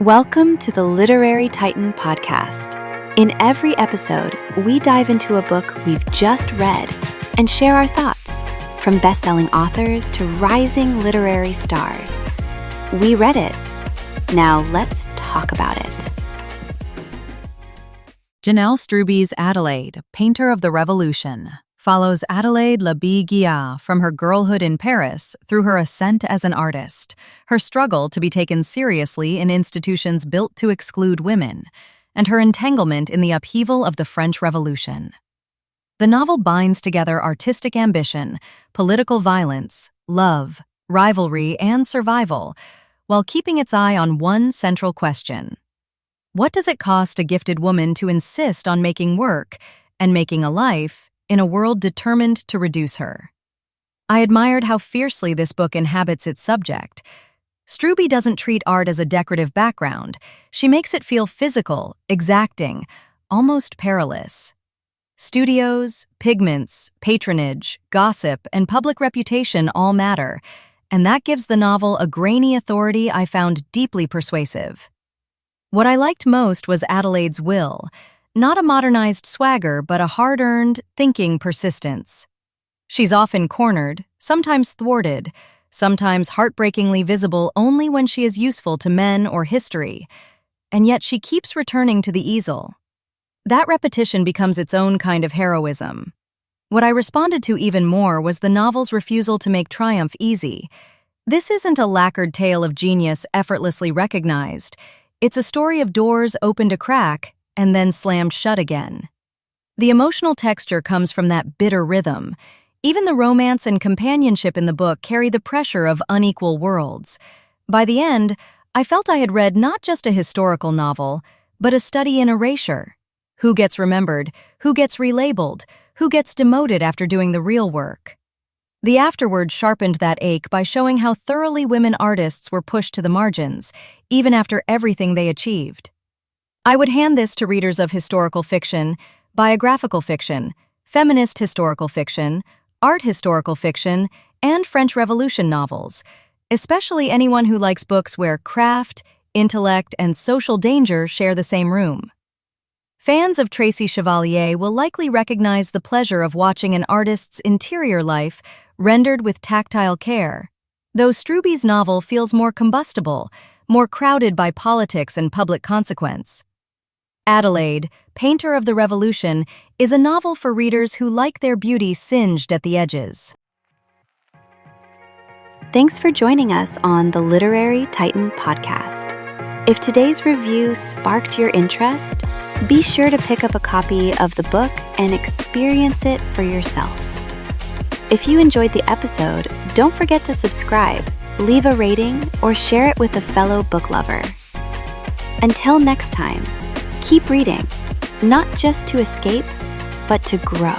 Welcome to the Literary Titan podcast. In every episode, we dive into a book we've just read and share our thoughts, from best-selling authors to rising literary stars. We read it. Now let's talk about it. Janelle Struby's Adélaïde, Painter of the Revolution, follows Adélaïde Labille-Guiard from her girlhood in Paris through her ascent as an artist, her struggle to be taken seriously in institutions built to exclude women, and her entanglement in the upheaval of the French Revolution. The novel binds together artistic ambition, political violence, love, rivalry, and survival, while keeping its eye on one central question. What does it cost a gifted woman to insist on making work and making a life in a world determined to reduce her? I admired how fiercely this book inhabits its subject. Struby doesn't treat art as a decorative background. She makes it feel physical, exacting, almost perilous. Studios, pigments, patronage, gossip, and public reputation all matter, and that gives the novel a grainy authority I found deeply persuasive. What I liked most was Adélaïde's will. Not a modernized swagger, but a hard-earned, thinking persistence. She's often cornered, sometimes thwarted, sometimes heartbreakingly visible only when she is useful to men or history, and yet she keeps returning to the easel. That repetition becomes its own kind of heroism. What I responded to even more was the novel's refusal to make triumph easy. This isn't a lacquered tale of genius effortlessly recognized. It's a story of doors opened a crack and then slammed shut again. The emotional texture comes from that bitter rhythm. Even the romance and companionship in the book carry the pressure of unequal worlds. By the end, I felt I had read not just a historical novel, but a study in erasure. Who gets remembered? Who gets relabeled? Who gets demoted after doing the real work? The afterword sharpened that ache by showing how thoroughly women artists were pushed to the margins, even after everything they achieved. I would hand this to readers of historical fiction, biographical fiction, feminist historical fiction, art historical fiction, and French Revolution novels, especially anyone who likes books where craft, intellect, and social danger share the same room. Fans of Tracy Chevalier will likely recognize the pleasure of watching an artist's interior life rendered with tactile care, though Struby's novel feels more combustible, more crowded by politics and public consequence. Adélaïde, Painter of the Revolution, is a novel for readers who like their beauty singed at the edges. Thanks for joining us on the Literary Titan podcast. If today's review sparked your interest, be sure to pick up a copy of the book and experience it for yourself. If you enjoyed the episode, don't forget to subscribe, leave a rating, or share it with a fellow book lover. Until next time, keep reading, not just to escape, but to grow.